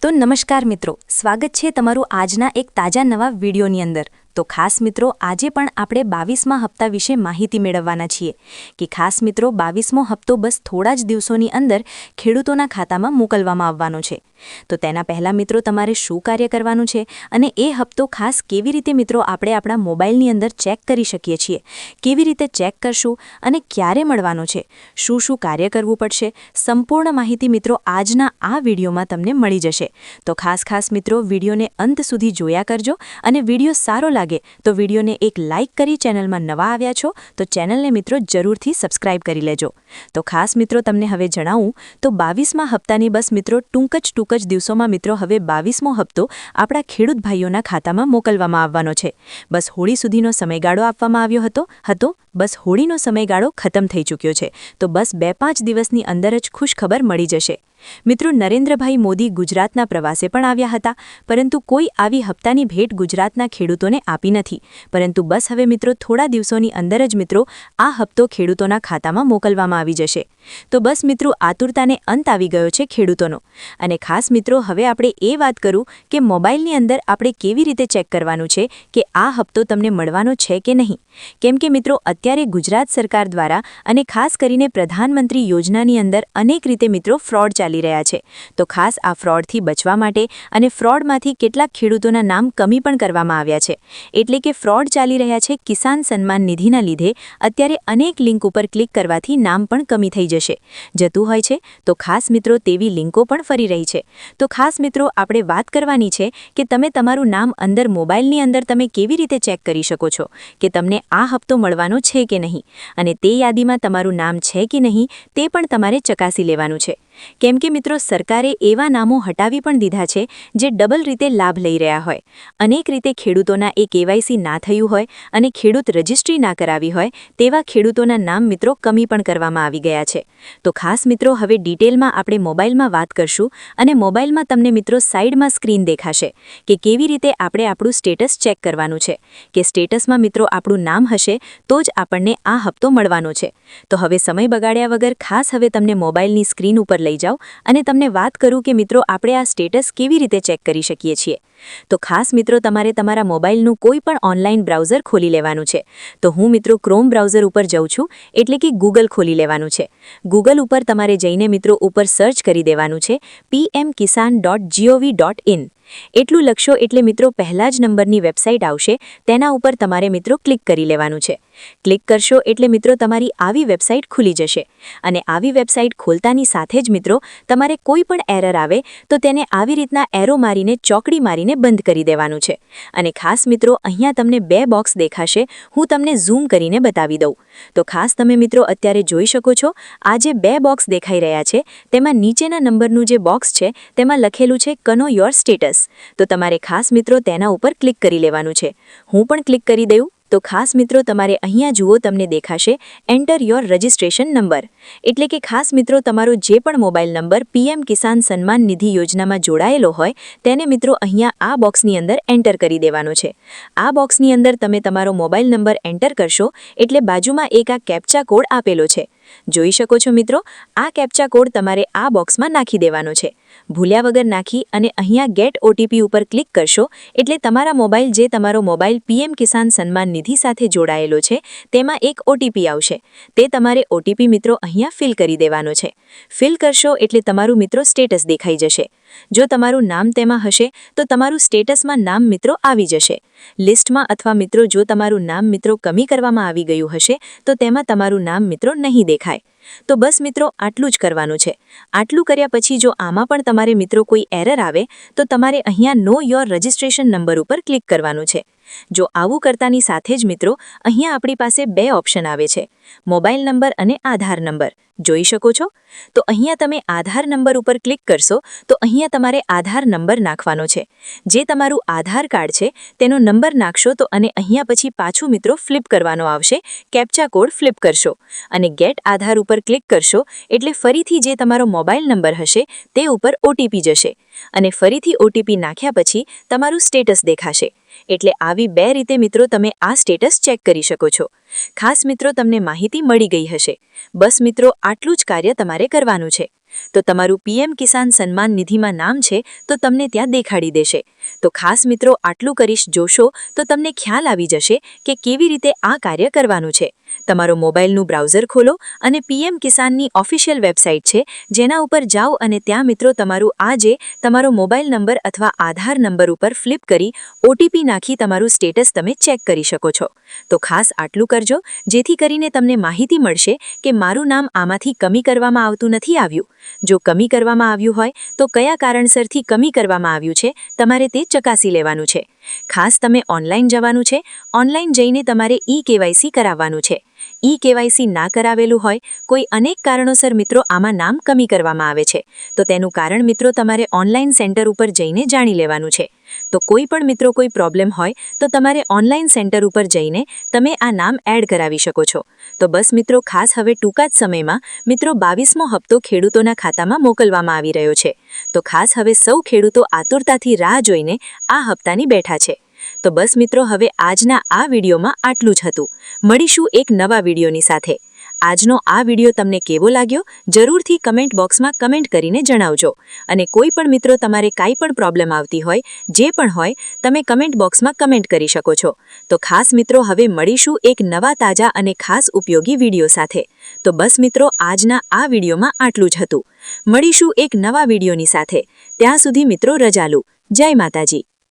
તો નમસ્કાર મિત્રો, સ્વાગત છે તમારું આજના એક તાજા નવા વિડીયોની અંદર। તો ખાસ મિત્રો, આજે પણ આપણે 22મા હપ્તા વિશે માહિતી મેળવવાના છીએ કે ખાસ મિત્રો 22મો હપ્તો બસ થોડા જ દિવસોની અંદર ખેડૂતોના ખાતામાં મોકલવામાં આવવાનો છે। તો તેના પહેલા મિત્રો તમારે શું કાર્ય કરવાનું છે અને એ હપ્તો ખાસ કેવી રીતે મિત્રો આપણે આપણા મોબાઈલની અંદર ચેક કરી શકીએ છીએ, કેવી રીતે ચેક કરશું અને ક્યારે મળવાનો છે, શું કાર્ય કરવું પડશે, સંપૂર્ણ માહિતી મિત્રો આજના આ વિડીયોમાં તમને મળી જશે। તો ખાસ મિત્રો વિડીયોને અંત સુધી જોયા કરજો અને વિડીયો સારો લાગે તો વિડીયોને એક લાઇક કરી ચેનલમાં નવા આવ્યા છો તો ચેનલને મિત્રો જરૂરથી સબસ્ક્રાઇબ કરી લેજો। તો ખાસ મિત્રો તમને હવે જણાવું તો 22મા હપ્તાની બસ મિત્રો ટૂંક જ દિવસોમાં મિત્રો હવે 22મો હપ્તો આપણા ખેડૂત ભાઈઓના ખાતામાં મોકલવામાં આવવાનો છે। બસ હોળી સુધીનો સમયગાળો આપવામાં આવ્યો હતો બસ હોળીનો સમયગાળો ખતમ થઈ ચૂક્યો છે। તો બસ 2-5 દિવસની અંદર જ ખુશખબર મળી જશે। મિત્રો નરેન્દ્રભાઈ મોદી ગુજરાતના પ્રવાસે પણ આવ્યા હતા, પરંતુ કોઈ આવી હપ્તાની ભેટ ગુજરાતના ખેડૂતોને આપી નથી, પરંતુ બસ હવે મિત્રો થોડા દિવસોની અંદર જ મિત્રો આ હપ્તો ખેડૂતોના ખાતામાં મોકલવામાં આવી જશે। તો બસ મિત્રો આતુરતાને અંત આવી ગયો છે ખેડૂતોનો। અને ખાસ મિત્રો હવે આપણે એ વાત કરું કે મોબાઈલની અંદર આપણે કેવી રીતે ચેક કરવાનું છે કે આ હપ્તો તમને મળવાનો છે કે નહીં, કેમ કે મિત્રો અત્યારે ગુજરાત સરકાર દ્વારા અને ખાસ કરીને પ્રધાનમંત્રી યોજનાની અંદર અનેક રીતે મિત્રો ફ્રોડ ચાલી રહ્યા છે। તો ખાસ આ ફ્રોડથી બચવા માટે અને ફ્રોડમાંથી કેટલાક ખેડૂતોના નામ કમી પણ કરવામાં આવ્યા છે, એટલે કે ફ્રોડ ચાલી રહ્યા છે કિસાન સન્માન નિધિના લીધે અત્યારે અનેક લિંક ઉપર ક્લિક કરવાથી નામ પણ કમી થઈ જતું હોય છે। તો ખાસ મિત્રો તેવી લિંકો પણ ફરી રહી છે। તો ખાસ મિત્રો આપણે વાત કરવાની છે કે તમે તમારું નામ અંદર મોબાઈલની અંદર તમે કેવી રીતે ચેક કરી શકો છો કે તમને આ હપ્તો મળવાનો છે કે નહીં, અને તે યાદીમાં તમારું નામ છે કે નહીં તે પણ તમારે ચકાસી લેવાનું છે। કેમ કે મિત્રો સરકારે એવા નામો હટાવી પણ દીધા છે જે ડબલ રીતે લાભ લઈ રહ્યા હોય, અનેક રીતે ખેડૂતોના એ કેવાયસી ના થયું હોય અને ખેડૂત રજિસ્ટ્રી ના કરાવી હોય તેવા ખેડૂતોના નામ મિત્રો કમી પણ કરવામાં આવી ગયા છે। તો ખાસ મિત્રો હવે ડિટેલમાં આપણે મોબાઈલમાં વાત કરશું અને મોબાઈલમાં તમને મિત્રો સાઈડમાં સ્ક્રીન દેખાશે કે કેવી રીતે આપણે આપણું સ્ટેટસ ચેક કરવાનું છે કે સ્ટેટસમાં મિત્રો આપણું નામ હશે તો જ આપણને આ હપ્તો મળવાનો છે। તો હવે સમય બગાડ્યા વગર ખાસ હવે તમને મોબાઈલની સ્ક્રીન ઉપર લઈ જાઓ અને તમને વાત કરું કે મિત્રો આપણે આ સ્ટેટસ કેવી રીતે ચેક કરી શકીએ છીએ। તો ખાસ મિત્રો તમારે તમારા મોબાઈલનું કોઈ પણ ઓનલાઈન બ્રાઉઝર ખોલી લેવાનું છે। તો હું મિત્રો ક્રોમ બ્રાઉઝર ઉપર જાઉં છું, એટલે કે ગૂગલ ખોલી લેવાનું છે। ગૂગલ ઉપર તમારે જઈને મિત્રો ઉપર સર્ચ કરી દેવાનું છે pmkisan.gov.in। એટલું લખશો એટલે મિત્રો પહેલા જ નંબરની વેબસાઇટ આવશે, તેના ઉપર તમારે મિત્રો ક્લિક કરી લેવાનું છે। ક્લિક કરશો એટલે મિત્રો તમારી આવી વેબસાઇટ ખુલી જશે અને આવી વેબસાઇટ ખોલતાની સાથે જ મિત્રો તમારે કોઈ પણ એરર આવે તો તેને આવી રીતના એરો મારીને ચોકડી મારીને બંધ કરી દેવાનું છે। અને ખાસ મિત્રો અહીંયા તમને 2 બોક્સ દેખાશે, હું તમને ઝૂમ કરીને બતાવી દઉં। તો ખાસ તમે મિત્રો અત્યારે જોઈ શકો છો આ જે 2 બોક્સ દેખાઈ રહ્યા છે તેમાં નીચેના નંબરનું જે બોક્સ છે તેમાં લખેલું છે કનો યોર સ્ટેટસ। તો તમારે ખાસ મિત્રો તેના ઉપર ક્લિક કરી લેવાનું છે। હું પણ ક્લિક કરી દઉં તો ખાસ મિત્રો તમારે અહીંયા જુઓ તમને દેખાશે એન્ટર યોર રજિસ્ટ્રેશન નંબર, એટલે કે ખાસ મિત્રો તમારો જે પણ mobile number PM Kisan Samman Nidhi યોજનામાં જોડાયેલો હોય તેને મિત્રો અહીંયા આ બોક્સની અંદર એન્ટર કરી દેવાનો છે। આ બોક્સની અંદર તમે તમારો મોબાઈલ નંબર એન્ટર કરશો એટલે બાજુમાં એક આ કેપ્ચા કોડ આપેલો છે, જોઈ શકો છો મિત્રો। આ કેપ્ચા કોડ તમારે આ બોક્સમાં નાખી દેવાનો છે, ભૂલ્યા વગર નાખી અને અહીંયા ગેટ ઓટીપી ઉપર ક્લિક કરશો એટલે તમારા મોબાઈલ જે તમારો મોબાઈલ પીએમ કિસાન સન્માન નિધિ સાથે જોડાયેલો છે તેમાં એક ઓટીપી આવશે, તે તમારે ઓટીપી મિત્રો અહીંયા ફિલ કરી દેવાનો છે। ફિલ કરશો એટલે તમારું મિત્રો સ્ટેટસ દેખાઈ જશે। જો તમારું નામ તેમાં હશે તો તમારું સ્ટેટસમાં નામ મિત્રો આવી જશે। લિસ્ટમાં અથવા મિત્રો જો તમારું નામ મિત્રો કમી કરવામાં આવી ગયું હશે તો તેમાં તમારું નામ મિત્રો નહીં દેખાય। તો બસ મિત્રો આટલું જ કરવાનું છે। આટલું કર્યા પછી જો આમાં પણ તમારે મિત્રો કોઈ એરર આવે તો તમારે અહીંયા નો યોર રજિસ્ટ્રેશન નંબર ઉપર ક્લિક કરવાનું છે। જો આવું કરતાની સાથે જ મિત્રો અહીંયા આપણી પાસે 2 ઓપ્શન આવે છે, મોબાઈલ નંબર અને આધાર નંબર, જોઈ શકો છો। તો અહીંયા તમે આધાર નંબર ઉપર ક્લિક કરશો તો અહીંયા તમારે આધાર નંબર નાખવાનો છે, જે તમારું આધાર કાર્ડ છે તેનો નંબર નાખશો તો અને અહીંયા પછી પાછું મિત્રો ફ્લિપ કરવાનો આવશે, કેપ્ચા કોડ ફ્લિપ કરશો અને ગેટ આધાર ઉપર ક્લિક કરશો એટલે ફરીથી જે તમારો મોબાઈલ નંબર હશે તે ઉપર ઓટીપી જશે અને ફરીથી ઓટીપી નાખ્યા પછી તમારું સ્ટેટસ દેખાશે। એટલે આવી 2 રીતે મિત્રો તમે આ સ્ટેટસ ચેક કરી શકો છો। ખાસ મિત્રો તમને માહિતી મળી ગઈ હશે। બસ મિત્રો આટલું જ કાર્ય તમારે કરવાનું છે। તો તમારું પીએમ કિસાન સન્માન નિધિમાં નામ છે તો તમને ત્યાં દેખાડી દેશે. તો ખાસ મિત્રો આટલું કરીશ જોશો તો તમને ખ્યાલ આવી જશે કે કેવી રીતે આ કાર્ય કરવાનું છે. તમારો મોબાઈલનું બ્રાઉઝર ખોલો અને પીએમ કિસાનની ઓફિશિયલ વેબસાઇટ છે જેના ઉપર જાઓ અને ત્યાં મિત્રો તમારું તમારો મોબાઈલ નંબર અથવા આધાર નંબર ઉપર ફ્લિપ કરી ઓટીપી નાખી તમારું સ્ટેટસ તમે ચેક કરી શકો છો. તો ખાસ આટલું કરજો જેથી કરીને તમને માહિતી મળશે કે મારું નામ આમાંથી કમી કરવામાં આવતું નથી આવ્યું. જો કમી કરવામાં આવ્યું હોય તો કયા કારણસરથી કમી કરવામાં આવ્યું છે તમારે તે ચકાસી લેવાનું છે. ખાસ તમે ઓનલાઈન જવાનું છે. ઓનલાઈન જઈને તમારે ઈ-કેવાયસી કરાવવાનું છે. ઈ-કેવાયસી ના કરાવેલું હોય કોઈ અનેક કારણોસર મિત્રો આમાં નામ કમી કરવામાં આવે છે તો તેનું કારણ મિત્રો તમારે ઓનલાઈન સેન્ટર ઉપર જઈને જાણી લેવાનું છે. તો કોઈ પણ મિત્રો કોઈ પ્રોબ્લેમ હોય તો તમારે ઓનલાઈન સેન્ટર ઉપર જઈને તમે આ નામ એડ કરાવી શકો છો. તો બસ મિત્રો ખાસ હવે ટૂંકા જ સમયમાં મિત્રો 22મો હપ્તો ખેડૂતોના ખાતામાં મોકલવામાં આવી રહ્યો છે. તો ખાસ હવે સૌ ખેડૂતો આતુરતાથી રાહ જોઈને આ હપ્તાની બેઠા છે. તો બસ મિત્રો હવે આજના આ વિડીયોમાં આટલું જ હતું. મળીશું એક નવા વિડીયોની સાથે. આજનો આ વિડીયો તમને કેવો લાગ્યો જરૂરથી કમેન્ટ બોક્સમાં કમેન્ટ કરીને જણાવજો. અને કોઈ પણ મિત્રો તમારે કાંઈ પણ પ્રોબ્લેમ આવતી હોય જે પણ હોય તમે કમેન્ટ બોક્સમાં કમેન્ટ કરી શકો છો. તો ખાસ મિત્રો હવે મળીશું એક નવા તાજા અને ખાસ ઉપયોગી વિડીયો સાથે. તો બસ મિત્રો આજના આ વિડીયોમાં આટલું જ હતું. મળીશું એક નવા વિડીયોની સાથે. ત્યાં સુધી મિત્રો રજા લો. જય માતાજી.